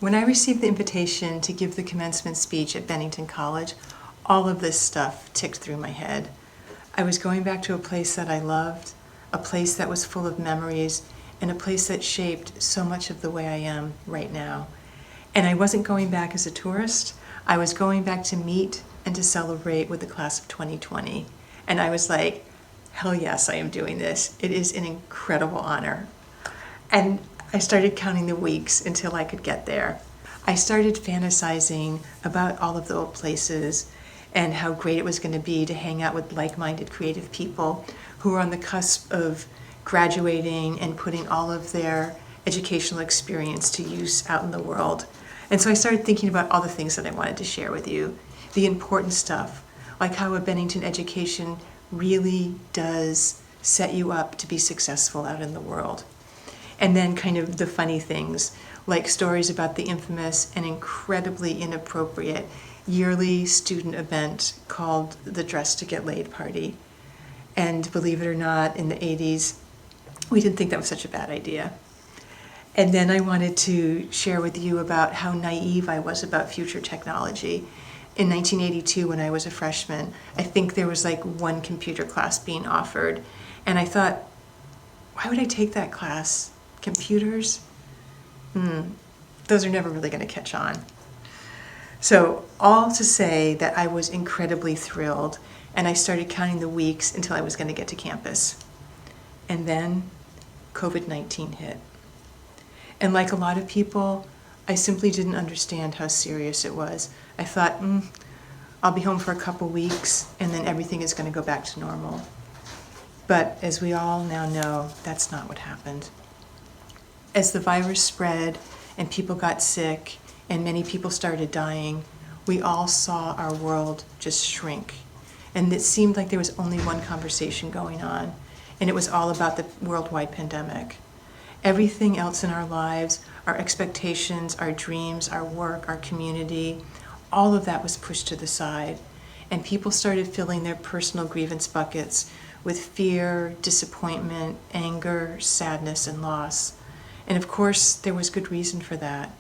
When I received the invitation to give the commencement speech at Bennington College, all of this stuff ticked through my head. I was going back to a place that I loved, a place that was full of memories, and a place that shaped so much of the way I am right now. And I wasn't going back as a tourist. I was going back to meet and to celebrate with the class of 2020. And I was like, hell yes, I am doing this. It is an incredible honor. And I started counting the weeks until I could get there. I started fantasizing about all of the old places and how great it was going to be to hang out with like-minded creative people who were on the cusp of graduating and putting all of their educational experience to use out in the world. And so I started thinking about all the things that I wanted to share with you. The important stuff, like how a Bennington education really does set you up to be successful out in the world. And then kind of the funny things, like stories about the infamous and incredibly inappropriate yearly student event called the Dress to Get Laid Party. And believe it or not, in the 80s, we didn't think that was such a bad idea. And then I wanted to share with you about how naive I was about future technology. In 1982, when I was a freshman, I think there was like one computer class being offered. And I thought, why would I take that class? Computers? Those are never really going to catch on. So all to say that I was incredibly thrilled, and I started counting the weeks until I was going to get to campus. And then COVID-19 hit. And like a lot of people, I simply didn't understand how serious it was. I thought, I'll be home for a couple weeks, and then everything is going to go back to normal. But as we all now know, that's not what happened. As the virus spread and people got sick and many people started dying, we all saw our world just shrink. And it seemed like there was only one conversation going on, and it was all about the worldwide pandemic. Everything else in our lives, our expectations, our dreams, our work, our community, all of that was pushed to the side. And people started filling their personal grievance buckets with fear, disappointment, anger, sadness, and loss. And of course, there was good reason for that.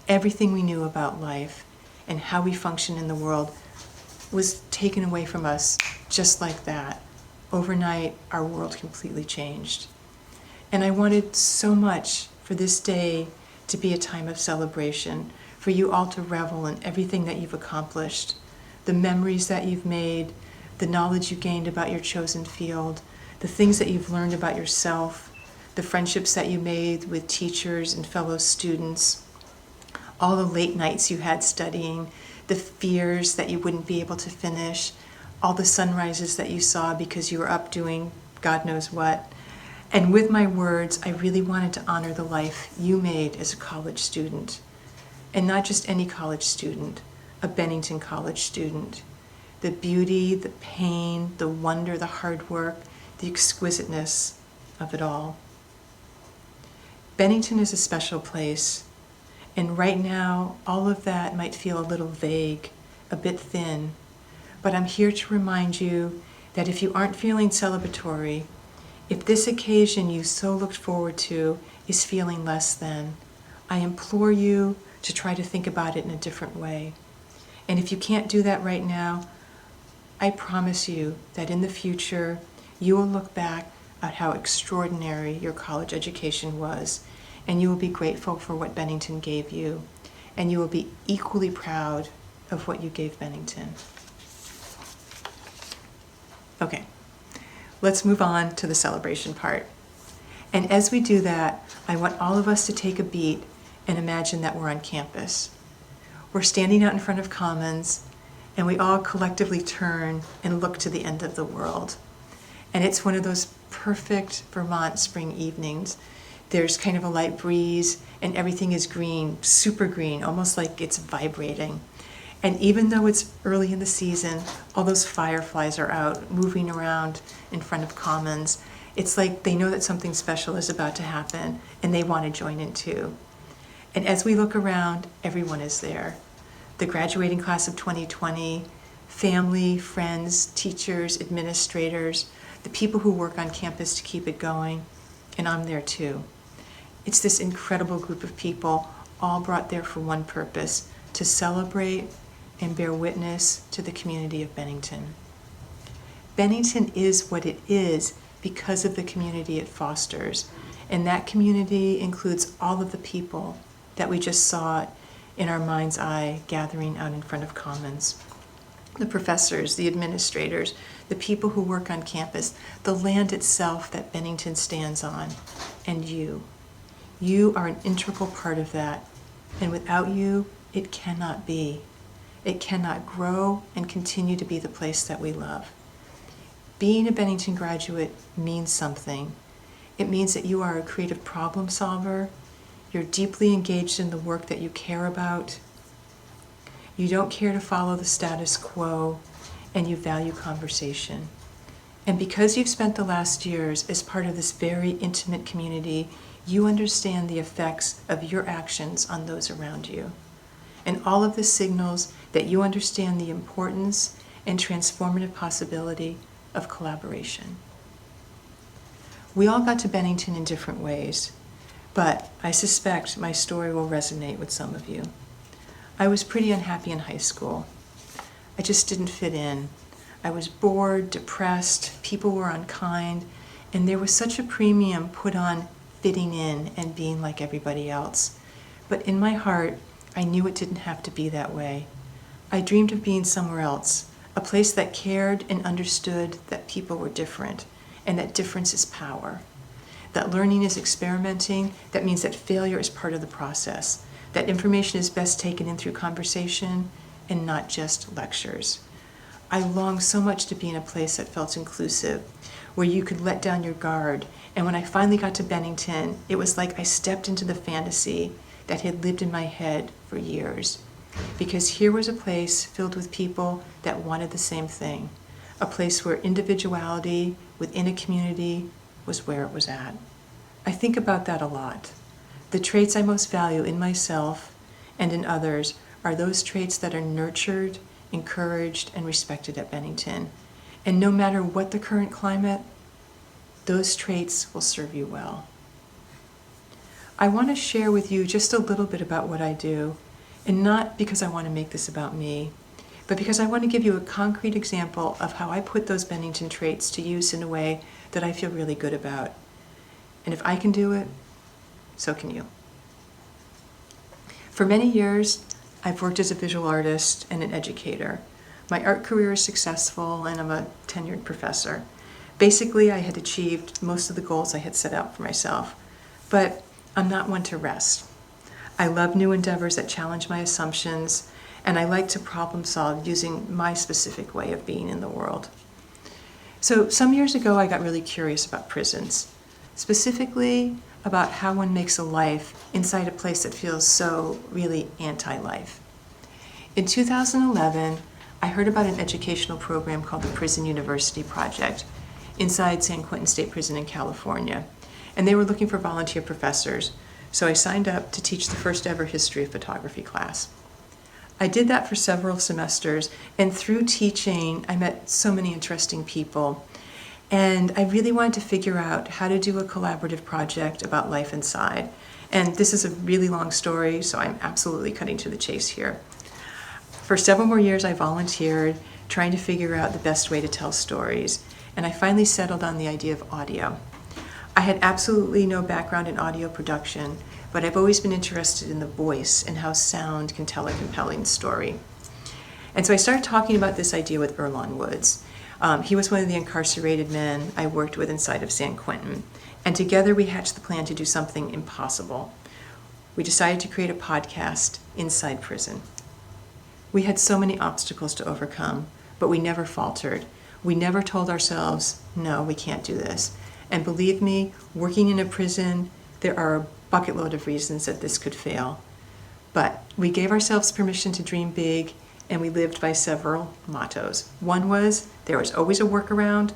Everything we knew about life and how we function in the world was taken away from us just like that. Overnight, our world completely changed. And I wanted so much for this day to be a time of celebration, for you all to revel in everything that you've accomplished, the memories that you've made, the knowledge you gained about your chosen field, the things that you've learned about yourself, the friendships that you made with teachers and fellow students, all the late nights you had studying, the fears that you wouldn't be able to finish, all the sunrises that you saw because you were up doing God knows what. And with my words, I really wanted to honor the life you made as a college student. And not just any college student, a Bennington College student. The beauty, the pain, the wonder, the hard work, the exquisiteness of it all. Bennington is a special place, and right now, all of that might feel a little vague, a bit thin, but I'm here to remind you that if you aren't feeling celebratory, if this occasion you so looked forward to is feeling less than, I implore you to try to think about it in a different way. And if you can't do that right now, I promise you that in the future, you will look back at how extraordinary your college education was, and you will be grateful for what Bennington gave you, and you will be equally proud of what you gave Bennington. Okay, let's move on to the celebration part. And as we do that, I want all of us to take a beat and imagine that we're on campus. We're standing out in front of Commons, and we all collectively turn and look to the end of the world. And it's one of those perfect Vermont spring evenings. There's kind of a light breeze, and everything is green, super green, almost like it's vibrating. And even though it's early in the season, all those fireflies are out moving around in front of Commons. It's like they know that something special is about to happen, and they want to join in too. And as we look around, everyone is there. The graduating class of 2020, family, friends, teachers, administrators, the people who work on campus to keep it going, and I'm there too. It's this incredible group of people, all brought there for one purpose, to celebrate and bear witness to the community of Bennington. Bennington is what it is because of the community it fosters, and that community includes all of the people that we just saw in our mind's eye gathering out in front of Commons. The professors, the administrators, the people who work on campus, the land itself that Bennington stands on, and you. You are an integral part of that, and without you, it cannot be. It cannot grow and continue to be the place that we love. Being a Bennington graduate means something. It means that you are a creative problem solver, you're deeply engaged in the work that you care about, you don't care to follow the status quo, and you value conversation. And because you've spent the last years as part of this very intimate community, you understand the effects of your actions on those around you. And all of this signals that you understand the importance and transformative possibility of collaboration. We all got to Bennington in different ways, but I suspect my story will resonate with some of you. I was pretty unhappy in high school. I just didn't fit in. I was bored, depressed, people were unkind, and there was such a premium put on fitting in and being like everybody else. But in my heart, I knew it didn't have to be that way. I dreamed of being somewhere else, a place that cared and understood that people were different, and that difference is power. That learning is experimenting, that means that failure is part of the process, that information is best taken in through conversation and not just lectures. I longed so much to be in a place that felt inclusive, where you could let down your guard, and when I finally got to Bennington, it was like I stepped into the fantasy that had lived in my head for years. Because here was a place filled with people that wanted the same thing, a place where individuality within a community was where it was at. I think about that a lot. The traits I most value in myself and in others are those traits that are nurtured, encouraged, and respected at Bennington. And no matter what the current climate, those traits will serve you well. I want to share with you just a little bit about what I do, and not because I want to make this about me, but because I want to give you a concrete example of how I put those Bennington traits to use in a way that I feel really good about. And if I can do it, so can you. For many years, I've worked as a visual artist and an educator. My art career is successful, and I'm a tenured professor. Basically, I had achieved most of the goals I had set out for myself, but I'm not one to rest. I love new endeavors that challenge my assumptions, and I like to problem solve using my specific way of being in the world. So some years ago, I got really curious about prisons, specifically about how one makes a life inside a place that feels so really anti-life. In 2011, I heard about an educational program called the Prison University Project inside San Quentin State Prison in California, and they were looking for volunteer professors, so I signed up to teach the first ever history of photography class. I did that for several semesters, and through teaching, I met so many interesting people. And I really wanted to figure out how to do a collaborative project about life inside. And this is a really long story, so I'm absolutely cutting to the chase here. For several more years, I volunteered, trying to figure out the best way to tell stories. And I finally settled on the idea of audio. I had absolutely no background in audio production, but I've always been interested in the voice and how sound can tell a compelling story. And so I started talking about this idea with Earlonne Woods. He was one of the incarcerated men I worked with inside of San Quentin, and together we hatched the plan to do something impossible. We decided to create a podcast inside prison. We had so many obstacles to overcome, but we never faltered. We never told ourselves, no, we can't do this. And believe me, working in a prison, there are a bucket load of reasons that this could fail. But we gave ourselves permission to dream big, and we lived by several mottos. One was, there was always a workaround,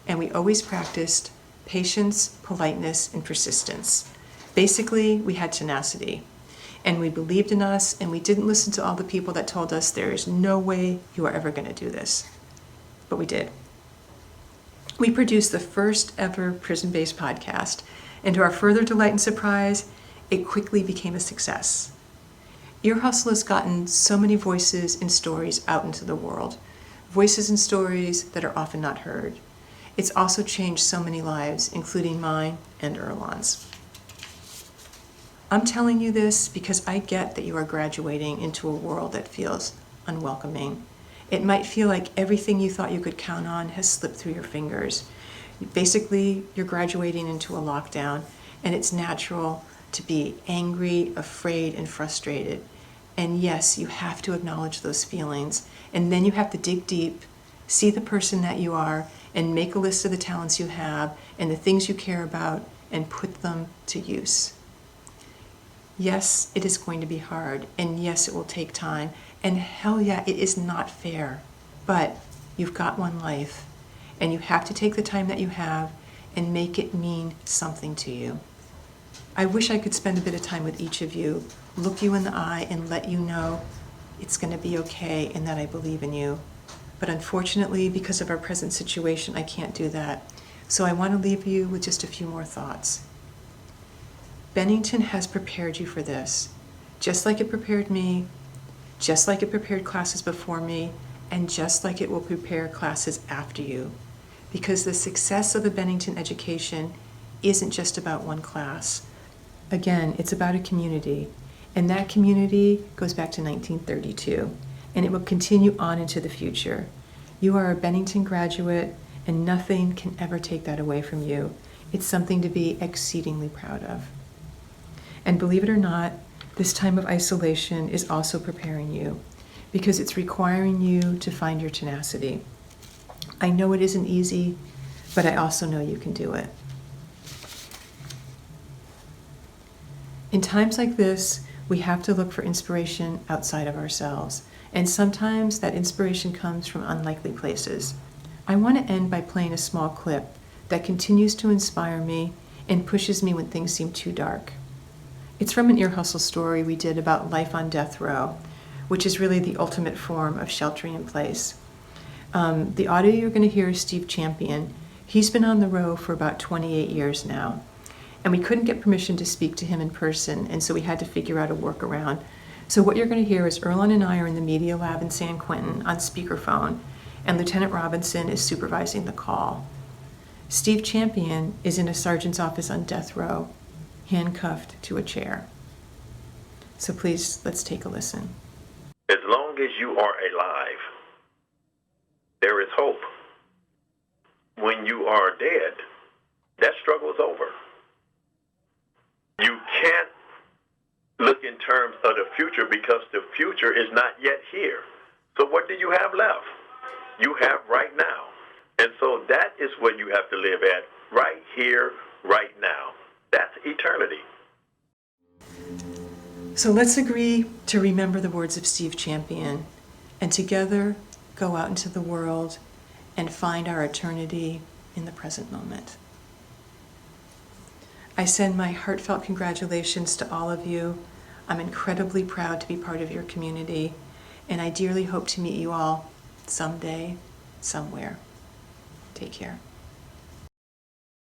and we always practiced patience, politeness, and persistence. Basically, we had tenacity, and we believed in us, and we didn't listen to all the people that told us there is no way you are ever going to do this. But we did. We produced the first ever prison-based podcast, and to our further delight and surprise, it quickly became a success. Ear Hustle has gotten so many voices and stories out into the world, voices and stories that are often not heard. It's also changed so many lives, including mine and Earlonne's. I'm telling you this because I get that you are graduating into a world that feels unwelcoming. It might feel like everything you thought you could count on has slipped through your fingers. Basically, you're graduating into a lockdown, and it's natural to be angry, afraid, and frustrated. And yes, you have to acknowledge those feelings, and then you have to dig deep, see the person that you are, and make a list of the talents you have and the things you care about, and put them to use. Yes, it is going to be hard, and yes, it will take time, and hell yeah, it is not fair, but you've got one life, and you have to take the time that you have and make it mean something to you. I wish I could spend a bit of time with each of you, look you in the eye, and let you know it's going to be okay and that I believe in you. But unfortunately, because of our present situation, I can't do that. So I want to leave you with just a few more thoughts. Bennington has prepared you for this, just like it prepared me, just like it prepared classes before me, and just like it will prepare classes after you. Because the success of a Bennington education isn't just about one class. Again, it's about a community, and that community goes back to 1932, and it will continue on into the future. You are a Bennington graduate, and nothing can ever take that away from you. It's something to be exceedingly proud of. And believe it or not, this time of isolation is also preparing you, because it's requiring you to find your tenacity. I know it isn't easy, but I also know you can do it. In times like this, we have to look for inspiration outside of ourselves, and sometimes that inspiration comes from unlikely places. I want to end by playing a small clip that continues to inspire me and pushes me when things seem too dark. It's from an Ear Hustle story we did about life on death row, which is really the ultimate form of sheltering in place. The audio you're going to hear is Steve Champion. He's been on the row for about 28 years now. And we couldn't get permission to speak to him in person, and so we had to figure out a workaround. So what you're going to hear is Earlonne and I are in the media lab in San Quentin on speakerphone, and Lieutenant Robinson is supervising the call. Steve Champion is in a sergeant's office on death row, handcuffed to a chair. So please, let's take a listen. As long as you are alive, there is hope. When you are dead, that struggle is over. You can't look in terms of the future because the future is not yet here. So what do you have left? You have right now. And so that is what you have to live at, right here, right now. That's eternity. So let's agree to remember the words of Steve Champion, and together go out into the world and find our eternity in the present moment. I send my heartfelt congratulations to all of you. I'm incredibly proud to be part of your community, and I dearly hope to meet you all someday, somewhere. Take care.